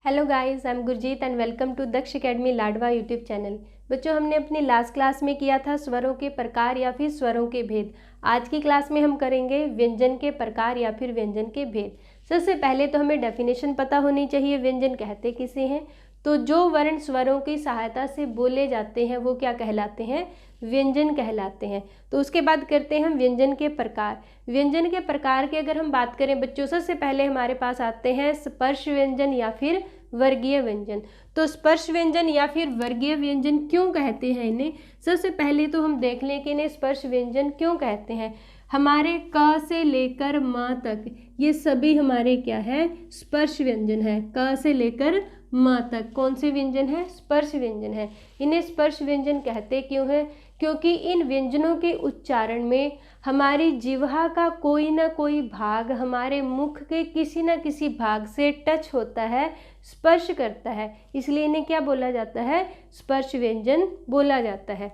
Hello guys, I am Gurjeet and welcome to Daksh academy Ladwa YouTube channel. बच्चों, हमने अपनी last class में किया था स्वरों के प्रकार या फिर स्वरों के भेद। आज की क्लास में हम करेंगे व्यंजन के प्रकार या फिर व्यंजन के भेद। सबसे पहले तो हमें डेफिनेशन पता होनी चाहिए व्यंजन कहते किसे हैं। तो जो वर्ण स्वरों की सहायता से बोले जाते हैं वो क्या कहलाते हैं? व्यंजन कहलाते हैं। तो उसके बाद करते हैं हम व्यंजन के प्रकार। व्यंजन के प्रकार की अगर हम बात करें बच्चों, सबसे पहले हमारे पास आते हैं स्पर्श व्यंजन या फिर वर्गीय व्यंजन। तो स्पर्श व्यंजन या फिर वर्गीय व्यंजन क्यों कहते हैं इन्हें? सबसे पहले तो हम देख लें कि इन्हें स्पर्श व्यंजन क्यों कहते हैं। हमारे क से लेकर म तक ये सभी हमारे क्या है? स्पर्श व्यंजन है। क से लेकर म तक कौन से व्यंजन है? स्पर्श व्यंजन है। इन्हें स्पर्श व्यंजन कहते क्यों है? क्योंकि इन व्यंजनों के उच्चारण में हमारी जिह्वा का कोई ना कोई भाग हमारे मुख के किसी न किसी भाग से टच होता है, स्पर्श करता है, इसलिए इन्हें क्या बोला जाता है? स्पर्श व्यंजन बोला जाता है।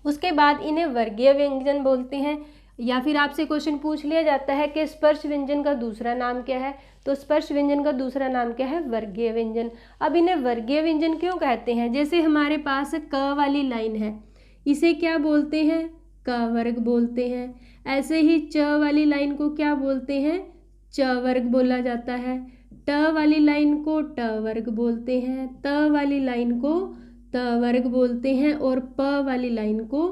उसके बाद इन्हें वर्गीय व्यंजन बोलते हैं। या फिर आपसे क्वेश्चन पूछ लिया जाता है कि स्पर्श व्यंजन का दूसरा नाम क्या है? तो स्पर्श व्यंजन का दूसरा नाम क्या है? वर्गीय व्यंजन। अब इन्हें वर्गीय व्यंजन क्यों कहते हैं? जैसे हमारे पास क वाली लाइन है, इसे क्या बोलते हैं? क वर्ग बोलते हैं। ऐसे ही च वाली लाइन को क्या बोलते हैं? च वर्ग बोला जाता है। ट वाली लाइन को ट वर्ग बोलते हैं। त वाली लाइन को त वर्ग बोलते हैं और प वाली लाइन को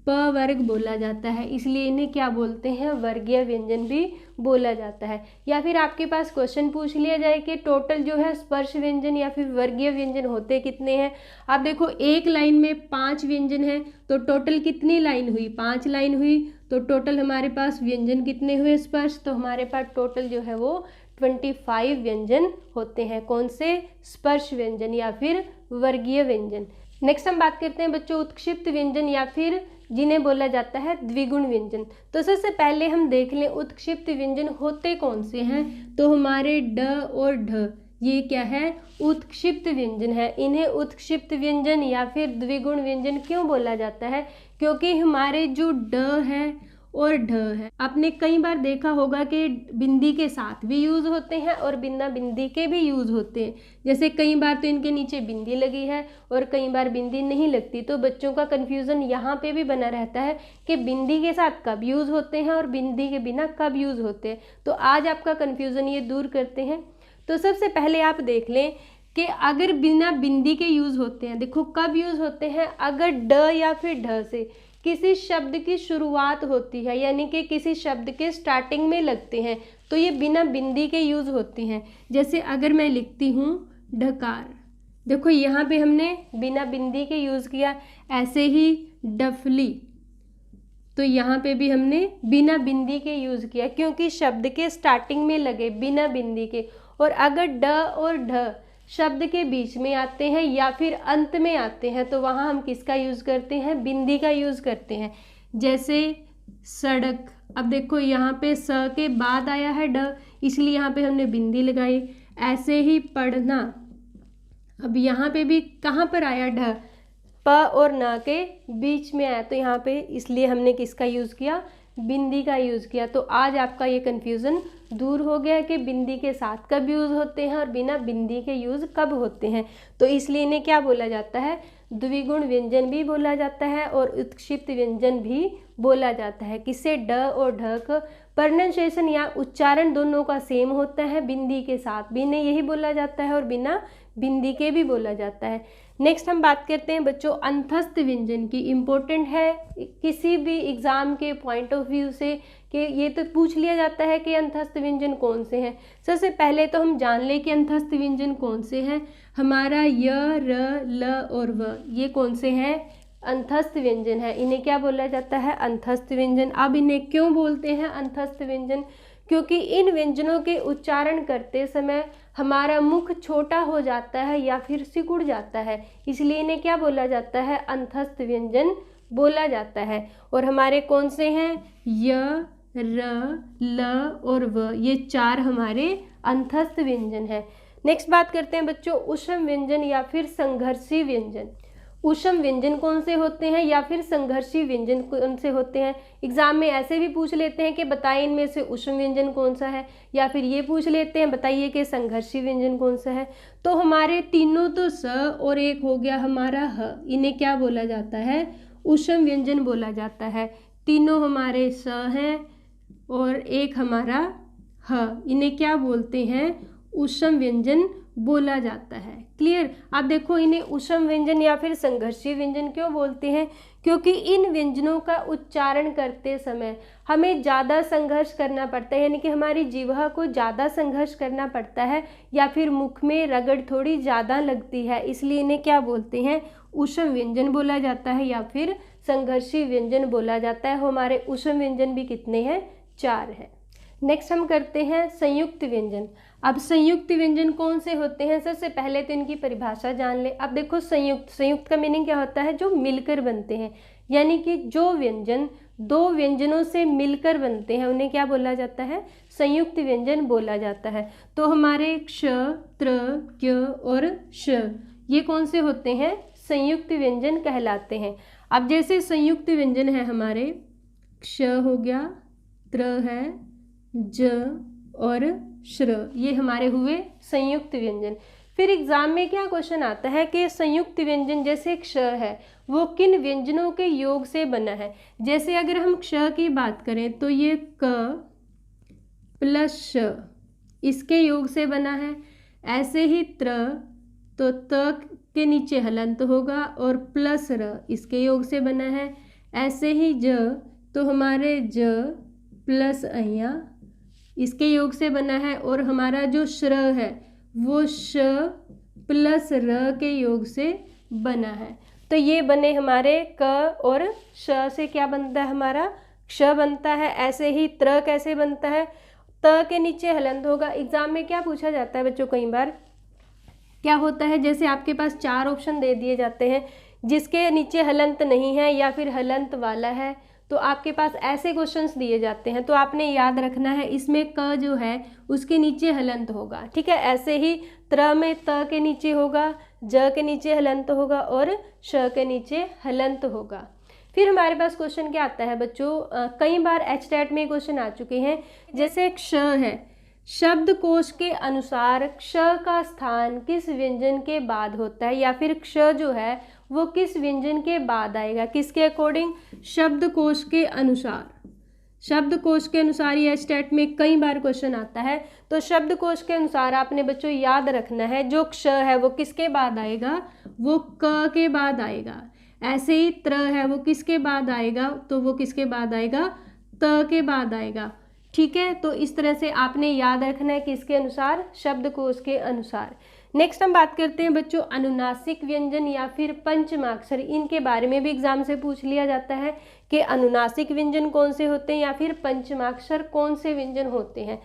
प वर्ग बोला जाता है, इसलिए इन्हें क्या बोलते हैं? वर्गीय व्यंजन भी बोला जाता है। या फिर आपके पास क्वेश्चन पूछ लिया जाए कि टोटल जो है स्पर्श व्यंजन या फिर वर्गीय व्यंजन होते कितने हैं? आप देखो, एक लाइन में 5 व्यंजन है तो टोटल कितनी लाइन हुई? 5 लाइन हुई। तो टोटल हमारे पास व्यंजन कितने हुए स्पर्श? तो हमारे पास टोटल जो है वो 25 व्यंजन होते हैं। कौन से? स्पर्श व्यंजन या फिर वर्गीय व्यंजन। नेक्स्ट हम बात करते हैं बच्चों उत्क्षिप्त व्यंजन या फिर जिन्हें बोला जाता है द्विगुण व्यंजन। तो सबसे पहले हम देख लें उत्क्षिप्त व्यंजन होते कौन से हैं। तो हमारे ड और ढ ये क्या है? उत्क्षिप्त व्यंजन है। इन्हें उत्क्षिप्त व्यंजन या फिर द्विगुण व्यंजन क्यों बोला जाता है? क्योंकि हमारे जो ड है और ढ है, आपने कई बार देखा होगा कि बिंदी के साथ भी यूज होते हैं और बिना बिंदी के भी यूज होते हैं। जैसे कई बार तो इनके नीचे बिंदी लगी है और कई बार बिंदी नहीं लगती, तो बच्चों का कंफ्यूजन यहाँ पे भी बना रहता है कि बिंदी के साथ कब यूज होते हैं और बिंदी के बिना कब यूज होते हैं। तो आज आपका कंफ्यूजन ये दूर करते हैं। तो सबसे पहले आप देख लें कि अगर बिना बिंदी के यूज होते हैं, देखो कब यूज होते हैं? अगर ड या फिर ढ से किसी शब्द की शुरुआत होती है, यानी कि किसी शब्द के स्टार्टिंग में लगते हैं, तो ये बिना बिंदी के यूज होती हैं। जैसे अगर मैं लिखती हूँ ढकार, देखो यहाँ पे हमने बिना बिंदी के यूज किया। ऐसे ही डफली, तो यहाँ पे भी हमने बिना बिंदी के यूज किया क्योंकि शब्द के स्टार्टिंग में लगे बिना बिंदी के। और अगर ड और ढ शब्द के बीच में आते हैं या फिर अंत में आते हैं तो वहाँ हम किसका यूज करते हैं? बिंदी का यूज करते हैं। जैसे सड़क, अब देखो यहाँ पे स के बाद आया है ड, इसलिए यहाँ पे हमने बिंदी लगाई। ऐसे ही पढ़ना, अब यहाँ पे भी कहाँ पर आया? ढ, प और न के बीच में आया, तो यहाँ पे इसलिए हमने किसका यूज किया? बिंदी का यूज किया। तो आज आपका ये कंफ्यूजन दूर हो गया कि बिंदी के साथ कब यूज होते हैं और बिना बिंदी के यूज कब होते हैं। तो इसलिए इन्हें क्या बोला जाता है? द्विगुण व्यंजन भी बोला जाता है और उत्क्षिप्त व्यंजन भी बोला जाता है। किससे? ड और ढ का प्रोनाउंसिएशन या उच्चारण दोनों का सेम होता है। बिंदी के साथ भी इन्हें यही बोला जाता है और बिना बिंदी के भी बोला जाता है। नेक्स्ट हम बात करते हैं बच्चों अंतस्थ व्यंजन की। इम्पोर्टेंट है किसी भी एग्जाम के पॉइंट ऑफ व्यू से कि ये तो पूछ लिया जाता है कि अंतस्थ व्यंजन कौन से हैं। सबसे पहले तो हम जान लें कि अंतस्थ व्यंजन कौन से हैं। हमारा य, र, ल और व ये कौन से हैं? अंतस्थ व्यंजन है। इन्हें क्या बोला जाता है? अंतस्थ व्यंजन। अब इन्हें क्यों बोलते हैं अंतस्थ व्यंजन? क्योंकि इन व्यंजनों के उच्चारण करते समय हमारा मुख छोटा हो जाता है या फिर सिकुड़ जाता है, इसलिए इन्हें क्या बोला जाता है? अंतस्थ व्यंजन बोला जाता है। और हमारे कौन से हैं? य, र, ल और व ये 4 हमारे अंतस्थ व्यंजन हैं। नेक्स्ट बात करते हैं बच्चों ऊष्म व्यंजन या फिर संघर्षी व्यंजन। ऊष्म व्यंजन कौन से होते हैं या फिर संघर्षी व्यंजन कौन से होते हैं। एग्जाम में ऐसे भी पूछ लेते हैं कि बताइए इनमें से ऊष्म व्यंजन कौन सा है, या फिर ये पूछ लेते हैं बताइए कि संघर्षी व्यंजन कौन सा है। तो हमारे तीनों तो स और एक हो गया हमारा ह, इन्हें क्या बोला जाता है, ऊष्म व्यंजन बोला जाता है। तीनों हमारे स हैं और एक हमारा ह, इन्हें क्या बोलते हैं, ऊष्म व्यंजन बोला जाता है। क्लियर। अब देखो इन्हें ऊष्म व्यंजन या फिर संघर्षीय व्यंजन क्यों बोलते हैं, क्योंकि इन व्यंजनों का उच्चारण करते समय हमें ज़्यादा संघर्ष करना पड़ता है, यानी कि हमारी जिह्वा को ज़्यादा संघर्ष करना पड़ता है, या फिर मुख में रगड़ थोड़ी ज़्यादा लगती है, इसलिए इन्हें क्या बोलते हैं, ऊष्म व्यंजन बोला जाता है या फिर संघर्षीय व्यंजन बोला जाता है। हमारे ऊष्म व्यंजन भी कितने हैं, 4 हैं। नेक्स्ट हम करते हैं संयुक्त व्यंजन। अब संयुक्त व्यंजन कौन से होते हैं, सबसे पहले तो इनकी परिभाषा जान ले। अब देखो संयुक्त का मीनिंग क्या होता है, जो मिलकर बनते हैं, यानी कि जो व्यंजन दो व्यंजनों से मिलकर बनते हैं उन्हें क्या बोला जाता है, संयुक्त व्यंजन बोला जाता है। तो हमारे क्ष, त्र, क्य और श ये कौन से होते हैं, संयुक्त व्यंजन कहलाते हैं। अब जैसे संयुक्त व्यंजन है हमारे, क्ष हो गया, त्र है, ज और श्र, ये हमारे हुए संयुक्त व्यंजन। फिर एग्जाम में क्या क्वेश्चन आता है कि संयुक्त व्यंजन जैसे क्ष है वो किन व्यंजनों के योग से बना है। जैसे अगर हम क्ष की बात करें तो ये क प्लस श इसके योग से बना है। ऐसे ही त्र तो त के नीचे हलंत होगा और प्लस र इसके योग से बना है। ऐसे ही ज तो हमारे ज प्लस अया इसके योग से बना है, और हमारा जो श्र है वो श प्लस र के योग से बना है। तो ये बने हमारे क और श से क्या बनता है, हमारा क्ष बनता है। ऐसे ही त्र कैसे बनता है, त के नीचे हलंत होगा। एग्जाम में क्या पूछा जाता है बच्चों, कई बार क्या होता है, जैसे आपके पास 4 ऑप्शन दे दिए जाते हैं जिसके नीचे हलंत नहीं है या फिर हलंत वाला है, तो आपके पास ऐसे क्वेश्चंस दिए जाते हैं। तो आपने याद रखना है इसमें क जो है उसके नीचे हलंत होगा, ठीक है। ऐसे ही त्र में त के नीचे होगा, ज के नीचे हलंत होगा और श के नीचे हलंत होगा। फिर हमारे पास क्वेश्चन क्या आता है बच्चों, कई बार एचटेट में क्वेश्चन आ चुके हैं। जैसे क्ष है, शब्दकोश के अनुसार क्ष का स्थान किस व्यंजन के बाद होता है, या फिर क्ष जो है वो किस व्यंजन के बाद आएगा, किसके अकॉर्डिंग, शब्दकोश के अनुसार। शब्दकोश के अनुसार ये स्टेट में कई बार क्वेश्चन आता है। तो शब्दकोश के अनुसार आपने बच्चों याद रखना है जो क्ष है वो किसके बाद आएगा, वो क के बाद आएगा। ऐसे ही त्र है वो किसके बाद आएगा, तो वो किसके बाद आएगा, त के बाद आएगा, ठीक है। तो इस तरह से आपने याद रखना है किसके अनुसार, शब्दकोश के अनुसार। नेक्स्ट हम बात करते हैं बच्चों अनुनासिक व्यंजन या फिर पंचमाक्षर। इनके बारे में भी एग्जाम से पूछ लिया जाता है कि अनुनासिक व्यंजन कौन से होते हैं या फिर पंचमाक्षर कौन से व्यंजन होते हैं।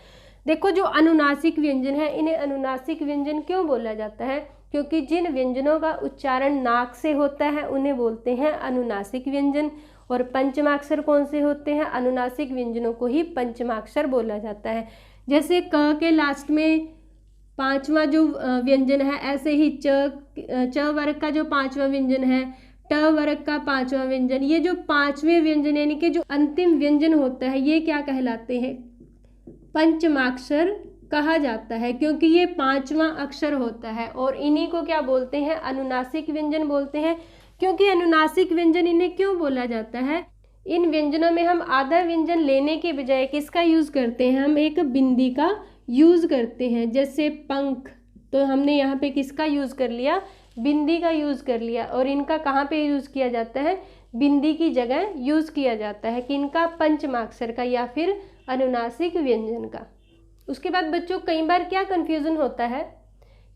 देखो जो अनुनासिक व्यंजन है इन्हें अनुनासिक व्यंजन क्यों बोला जाता है, क्योंकि जिन व्यंजनों का उच्चारण नाक से होता है उन्हें बोलते हैं अनुनासिक व्यंजन। और पंचमाक्षर कौन से होते हैं, अनुनासिक व्यंजनों को ही पंचमाक्षर बोला जाता है। जैसे क के लास्ट में 5वां जो व्यंजन है, ऐसे ही च वर्ग का जो 5वां व्यंजन है, ट वर्ग का 5वां व्यंजन, ये जो 5वें व्यंजन यानी कि जो अंतिम व्यंजन होता है ये क्या कहलाते हैं, पंचमाक्षर कहा जाता है, क्योंकि ये 5वां अक्षर होता है। और इन्हीं को क्या बोलते हैं, अनुनासिक व्यंजन बोलते हैं। क्योंकि अनुनासिक व्यंजन इन्हें क्यों बोला जाता है, इन व्यंजनों में हम आधा व्यंजन लेने के बजाय किसका यूज करते हैं, हम एक बिंदी का यूज करते हैं। जैसे पंख, तो हमने यहाँ पे किसका यूज कर लिया, बिंदी का यूज कर लिया। और इनका कहाँ पे यूज किया जाता है, बिंदी की जगह यूज किया जाता है कि इनका पंचमाक्षर का या फिर अनुनासिक व्यंजन का। उसके बाद बच्चों कई बार क्या कंफ्यूजन होता है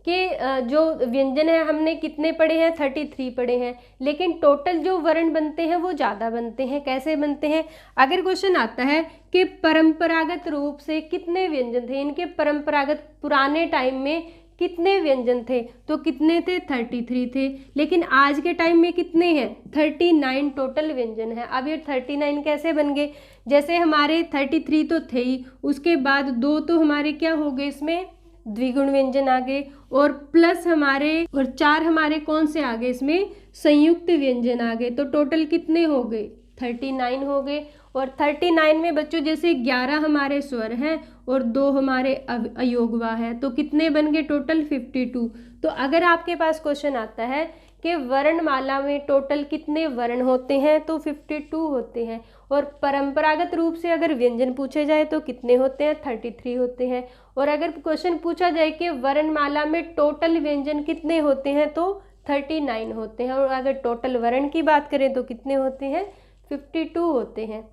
कि जो व्यंजन है हमने कितने पढ़े हैं, 33 पढ़े हैं, लेकिन टोटल जो वर्ण बनते हैं वो ज़्यादा बनते हैं। कैसे बनते हैं, अगर क्वेश्चन आता है कि परंपरागत रूप से कितने व्यंजन थे, इनके परंपरागत पुराने टाइम में कितने व्यंजन थे, तो कितने थे, 33 थे। लेकिन आज के टाइम में कितने हैं, 39 टोटल व्यंजन है। अब ये 39 कैसे बन गए, जैसे हमारे 33 तो थे ही, उसके बाद 2 तो हमारे क्या हो गए, इसमें द्विगुण व्यंजन आ गए, और प्लस हमारे और 4 हमारे कौन से आ गए, इसमें संयुक्त व्यंजन आ गए। तो टोटल कितने हो गए, 39 हो गए। और 39 में बच्चों जैसे 11 हमारे स्वर हैं और 2 हमारे अयोगवा है, तो कितने बन गए टोटल 52। तो अगर आपके पास क्वेश्चन आता है कि वर्णमाला में टोटल कितने वर्ण होते हैं, तो 52 होते हैं। और परंपरागत रूप से अगर व्यंजन पूछे जाए तो कितने होते हैं, 33 होते हैं। और अगर क्वेश्चन पूछा जाए कि वर्णमाला में टोटल व्यंजन कितने होते हैं, तो 39 होते हैं। और अगर टोटल वर्ण की बात करें तो कितने होते हैं, 52 होते हैं।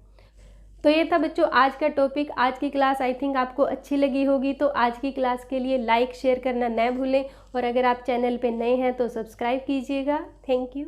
तो ये था बच्चों आज का टॉपिक। आज की क्लास आई थिंक आपको अच्छी लगी होगी। तो आज की क्लास के लिए लाइक शेयर करना न भूलें, और अगर आप चैनल पे नए हैं तो सब्सक्राइब कीजिएगा। Thank you.